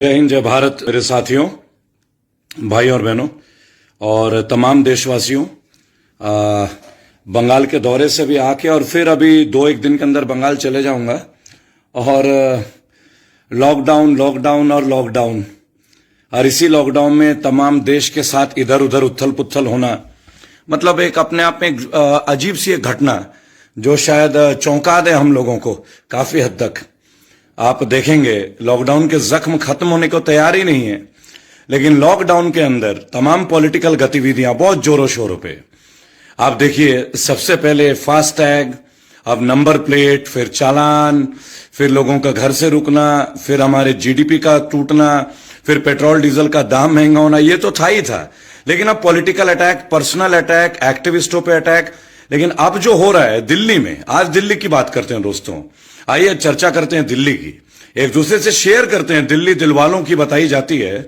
जय हिंद, जय भारत मेरे साथियों, भाई और बहनों और तमाम देशवासियों। बंगाल के दौरे से भी आके और फिर अभी 2-1 दिन के अंदर बंगाल चले जाऊंगा और लॉकडाउन लॉकडाउन और लॉकडाउन और इसी लॉकडाउन में तमाम देश के साथ इधर उधर उथल पुथल होना, मतलब एक अपने आप में एक अजीब सी एक घटना जो शायद चौंका दे हम लोगों को काफी हद तक। आप देखेंगे लॉकडाउन के जख्म खत्म होने को तैयार ही नहीं है, लेकिन लॉकडाउन के अंदर तमाम पॉलिटिकल गतिविधियां बहुत जोरों शोरों पे। आप देखिए, सबसे पहले फास्टैग, अब नंबर प्लेट, फिर चालान, फिर लोगों का घर से रुकना, फिर हमारे जीडीपी का टूटना, फिर पेट्रोल डीजल का दाम महंगा होना, ये तो था ही था। लेकिन अब पॉलिटिकल अटैक, पर्सनल अटैक, एक्टिविस्टों पे अटैक। लेकिन अब जो हो रहा है दिल्ली में, आज दिल्ली की बात करते हैं दोस्तों। आइए चर्चा करते हैं दिल्ली की, एक दूसरे से शेयर करते हैं। दिल्ली दिलवालों की बताई जाती है।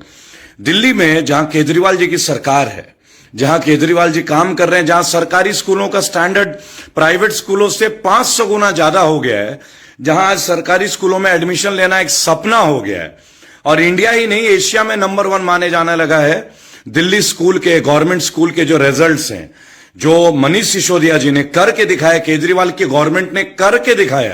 दिल्ली में जहां केजरीवाल जी की सरकार है, जहां केजरीवाल जी काम कर रहे हैं, जहां सरकारी स्कूलों का स्टैंडर्ड प्राइवेट स्कूलों से 500 गुना ज्यादा हो गया है, जहां आज सरकारी स्कूलों में एडमिशन लेना एक सपना हो गया है और इंडिया ही नहीं एशिया में नंबर 1 माने जाने लगा है। दिल्ली स्कूल के, गवर्नमेंट स्कूल के जो रिजल्ट्स हैं, जो मनीष सिसोदिया जी ने करके दिखाया, केजरीवाल की गवर्नमेंट ने करके दिखाया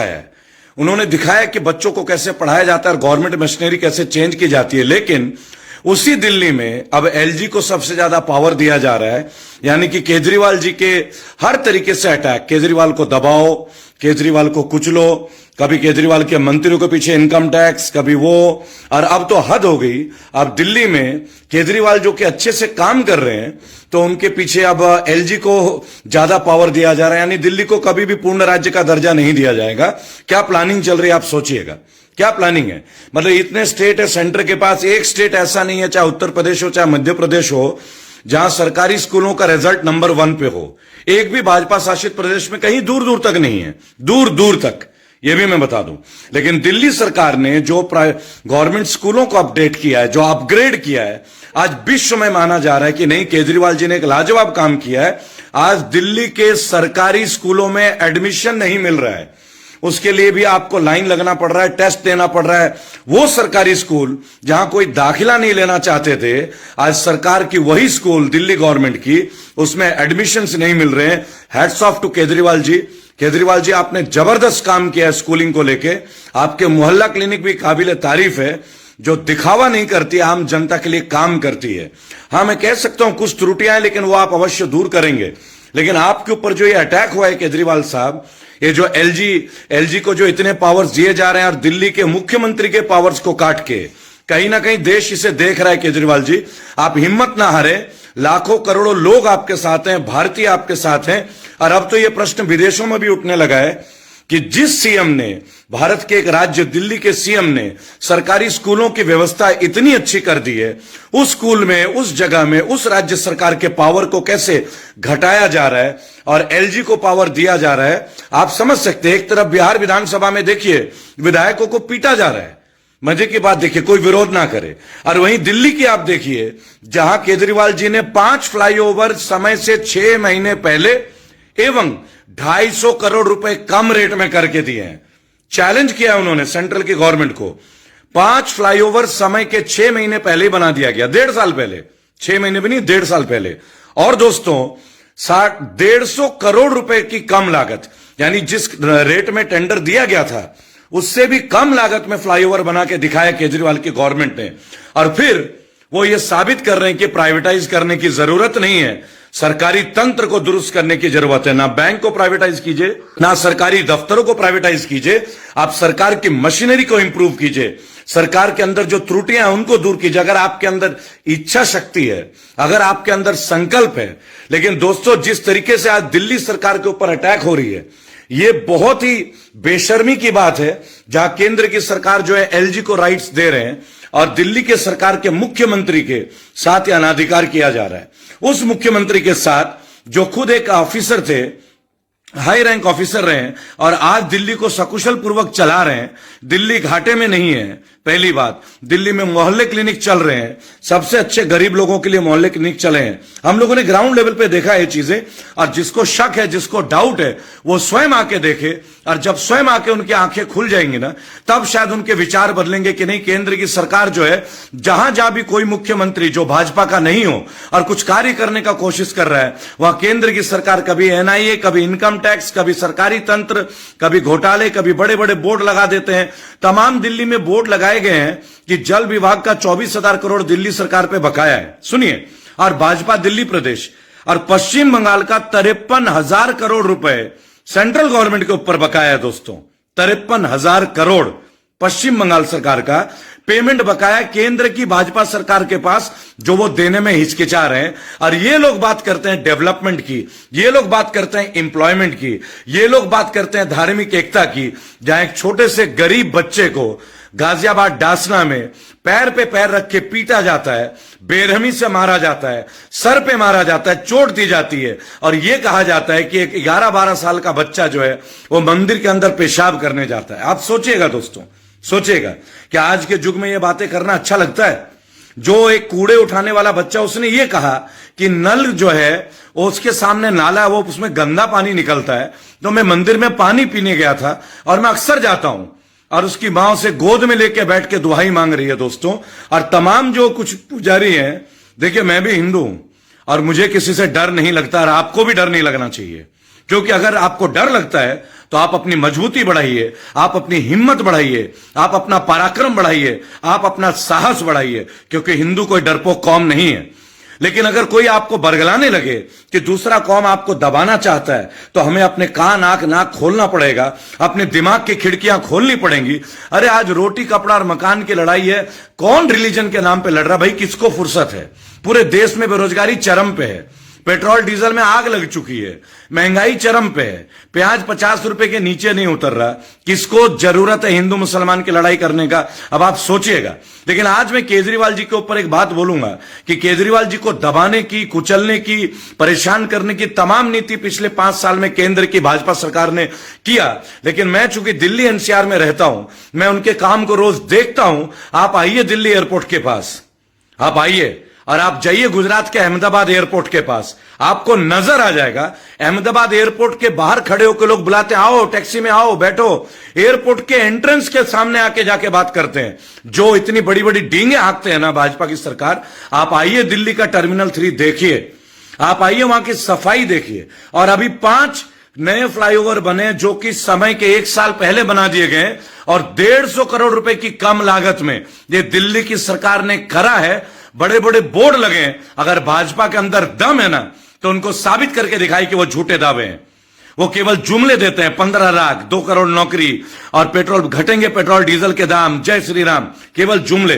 है। उन्होंने दिखाया कि बच्चों को कैसे पढ़ाया जाता है और गवर्नमेंट मशीनरी कैसे चेंज की जाती है। लेकिन उसी दिल्ली में अब एलजी को सबसे ज्यादा पावर दिया जा रहा है, यानी कि केजरीवाल जी के हर तरीके से अटैक। केजरीवाल को दबाओ, केजरीवाल को कुचलो, कभी केजरीवाल के मंत्रियों के पीछे इनकम टैक्स, कभी वो, और अब तो हद हो गई। अब दिल्ली में केजरीवाल जो कि अच्छे से काम कर रहे हैं, तो उनके पीछे अब एलजी को ज्यादा पावर दिया जा रहा है, यानी दिल्ली को कभी भी पूर्ण राज्य का दर्जा नहीं दिया जाएगा। क्या प्लानिंग चल रही है आप सोचिएगा, क्या प्लानिंग है। मतलब इतने स्टेट है सेंटर के पास, एक स्टेट ऐसा नहीं है, चाहे उत्तर प्रदेश हो चाहे मध्य प्रदेश हो, जहां सरकारी स्कूलों का रिजल्ट नंबर 1 पे हो। एक भी भाजपा शासित प्रदेश में कहीं दूर दूर तक नहीं है, दूर दूर तक, यह भी मैं बता दूं। लेकिन दिल्ली सरकार ने जो गवर्नमेंट स्कूलों को अपडेट किया है, जो अपग्रेड किया है, आज विश्व में माना जा रहा है कि नहीं, केजरीवाल जी ने एक लाजवाब काम किया है। आज दिल्ली के सरकारी स्कूलों में एडमिशन नहीं मिल रहा है, उसके लिए भी आपको लाइन लगना पड़ रहा है, टेस्ट देना पड़ रहा है। वो सरकारी स्कूल जहां कोई दाखिला नहीं लेना चाहते थे, आज सरकार की वही स्कूल दिल्ली गवर्नमेंट की, उसमें एडमिशंस नहीं मिल रहे हैं। Hats off to Kejriwal ji. Kejriwal ji, आपने जबरदस्त काम किया है स्कूलिंग को लेके। आपके मोहल्ला क्लिनिक भी काबिल तारीफ है, जो दिखावा नहीं करती, आम जनता के लिए काम करती है। हाँ, मैं कह सकता हूं कुछ त्रुटियां हैं, लेकिन वो आप अवश्य दूर करेंगे। लेकिन आपके ऊपर जो ये अटैक हुआ है केजरीवाल साहब, ये जो एलजी को जो इतने पावर्स दिए जा रहे हैं और दिल्ली के मुख्यमंत्री के पावर्स को काट के, कहीं ना कहीं देश इसे देख रहा है। केजरीवाल जी, आप हिम्मत ना हारे, लाखों करोड़ों लोग आपके साथ हैं, भारतीय आपके साथ हैं। और अब तो ये प्रश्न विदेशों में भी उठने लगा है कि जिस सीएम ने, भारत के एक राज्य दिल्ली के सीएम ने सरकारी स्कूलों की व्यवस्था इतनी अच्छी कर दी है, उस स्कूल में, उस जगह में, उस राज्य सरकार के पावर को कैसे घटाया जा रहा है और एलजी को पावर दिया जा रहा है। आप समझ सकते हैं, एक तरफ बिहार विधानसभा में देखिए विधायकों को पीटा जा रहा है, मजे की बात देखिए, कोई विरोध ना करे। और वहीं दिल्ली की आप देखिए, जहां केजरीवाल जी ने 5 फ्लाईओवर समय से 6 महीने पहले एवं 250 करोड़ रुपए कम रेट में करके दिए हैं। चैलेंज किया उन्होंने सेंट्रल की गवर्नमेंट को। 5 फ्लाईओवर समय के 6 महीने पहले ही बना दिया गया, 1.5 साल पहले, 6 महीने भी नहीं, 1.5 साल पहले। और दोस्तों, 150 करोड़ रुपए की कम लागत, यानी जिस रेट में टेंडर दिया गया था उससे भी कम लागत में फ्लाईओवर बना के दिखाया केजरीवाल की गवर्नमेंट ने। और फिर वो ये साबित कर रहे हैं कि प्राइवेटाइज करने की जरूरत नहीं है, सरकारी तंत्र को दुरुस्त करने की जरूरत है। ना बैंक को प्राइवेटाइज कीजिए, ना सरकारी दफ्तरों को प्राइवेटाइज कीजिए, आप सरकार की मशीनरी को इंप्रूव कीजिए, सरकार के अंदर जो त्रुटियां हैं उनको दूर कीजिए, अगर आपके अंदर इच्छा शक्ति है, अगर आपके अंदर संकल्प है। लेकिन दोस्तों, जिस तरीके से आज दिल्ली सरकार के ऊपर अटैक हो रही है, ये बहुत ही बेशर्मी की बात है, जहां केंद्र की सरकार जो है एलजी को राइट्स दे रहे हैं और दिल्ली के सरकार के मुख्यमंत्री के साथ ये अनाधिकार किया जा रहा है। उस मुख्यमंत्री के साथ जो खुद एक ऑफिसर थे, हाई रैंक ऑफिसर रहे हैं और आज दिल्ली को सकुशल पूर्वक चला रहे हैं। दिल्ली घाटे में नहीं है। पहली बात, दिल्ली में मोहल्ले क्लिनिक चल रहे हैं, सबसे अच्छे गरीब लोगों के लिए मोहल्ले क्लिनिक चले हैं। हम लोगों ने ग्राउंड लेवल पे देखा ये चीजें, और जिसको शक है, जिसको डाउट है, वो स्वयं आके देखे और जब स्वयं आके उनकी आंखें खुल जाएंगी ना, तब शायद उनके विचार बदलेंगे कि नहीं, केंद्र की सरकार जो है, जहां जहां भी कोई मुख्यमंत्री जो भाजपा का नहीं हो और कुछ कार्य करने का कोशिश कर रहा है, वहां केंद्र की सरकार कभी एनआईए, कभी इनकम टैक्स, कभी सरकारी तंत्र, कभी घोटाले, कभी बड़े बड़े बोर्ड लगा देते हैं। तमाम दिल्ली में बोर्ड लगाए गए हैं कि जल विभाग का 24,000 करोड़ दिल्ली सरकार पे बकाया है, सुनिए। और भाजपा दिल्ली प्रदेश और पश्चिम बंगाल का 53,000 करोड़ रुपए सेंट्रल गवर्नमेंट के ऊपर बकाया है दोस्तों। 53,000 करोड़ पश्चिम बंगाल सरकार का पेमेंट बकाया केंद्र की भाजपा सरकार के पास, जो वो देने में हिचकिचा रहे हैं। और ये लोग बात करते हैं डेवलपमेंट की, ये लोग बात करते हैं एम्प्लॉयमेंट की, ये लोग बात करते हैं धार्मिक एकता की, जहां एक छोटे से गरीब बच्चे को गाजियाबाद डासना में पैर पे पैर रख के पीटा जाता है, बेरहमी से मारा जाता है, सर पे मारा जाता है, चोट दी जाती है, और यह कहा जाता है कि एक 11-12 साल का बच्चा जो है वो मंदिर के अंदर पेशाब करने जाता है। आप सोचिएगा दोस्तों, सोचिएगा कि आज के युग में ये बातें करना अच्छा लगता है। जो एक कूड़े उठाने वाला बच्चा, उसने ये कहा कि नल जो है उसके सामने नाला है, वो उसमें गंदा पानी निकलता है, तो मैं मंदिर में पानी पीने गया था और मैं अक्सर जाता हूं, और उसकी मां से गोद में लेके बैठ के दुहाई मांग रही है दोस्तों। और तमाम जो कुछ पुजारी हैं, देखिए मैं भी हिंदू हूं और मुझे किसी से डर नहीं लगता, और आपको भी डर नहीं लगना चाहिए, क्योंकि अगर आपको डर लगता है तो आप अपनी मजबूती बढ़ाइए, आप अपनी हिम्मत बढ़ाइए, आप अपना पराक्रम बढ़ाइए, आप अपना साहस बढ़ाइए, क्योंकि हिंदू कोई डरपोक कौम नहीं है। लेकिन अगर कोई आपको बरगलाने लगे कि दूसरा कौम आपको दबाना चाहता है, तो हमें अपने कान आंख नाक खोलना पड़ेगा, अपने दिमाग की खिड़कियां खोलनी पड़ेंगी। अरे आज रोटी कपड़ा और मकान की लड़ाई है, कौन रिलीजन के नाम पे लड़ रहा भाई, किसको फुर्सत है? पूरे देश में बेरोजगारी चरम पे है, पेट्रोल डीजल में आग लग चुकी है, महंगाई चरम पे है, प्याज 50 रुपए के नीचे नहीं उतर रहा। किसको जरूरत है हिंदू मुसलमान की लड़ाई करने का? अब आप सोचिएगा। लेकिन आज मैं केजरीवाल जी के ऊपर एक बात बोलूंगा कि केजरीवाल जी को दबाने की, कुचलने की, परेशान करने की तमाम नीति पिछले 5 साल में केंद्र की भाजपा सरकार ने किया। लेकिन मैं चूंकि दिल्ली एनसीआर में रहता हूं, मैं उनके काम को रोज देखता हूं। आप आइए दिल्ली एयरपोर्ट के पास, आप आइए और आप जाइए गुजरात के अहमदाबाद एयरपोर्ट के पास, आपको नजर आ जाएगा। अहमदाबाद एयरपोर्ट के बाहर खड़े होकर लोग बुलाते हैं, आओ टैक्सी में आओ बैठो। एयरपोर्ट के एंट्रेंस के सामने आके जाके बात करते हैं। जो इतनी बड़ी बड़ी डींगे हाँकते हैं ना भाजपा की सरकार, आप आइए दिल्ली का टर्मिनल 3 देखिए, आप आइए वहां की सफाई देखिए। और अभी 5 नए फ्लाईओवर बने जो कि समय के 1 साल पहले बना दिए गए, और 150 करोड़ रुपए की कम लागत में ये दिल्ली की सरकार ने करा है। बड़े बड़े बोर्ड लगे। अगर भाजपा के अंदर दम है ना, तो उनको साबित करके दिखाई कि वो झूठे दावे हैं। वो केवल जुमले देते हैं, 15 लाख 2 करोड़ नौकरी और पेट्रोल घटेंगे, पेट्रोल डीजल के दाम, जय श्री राम, केवल जुमले।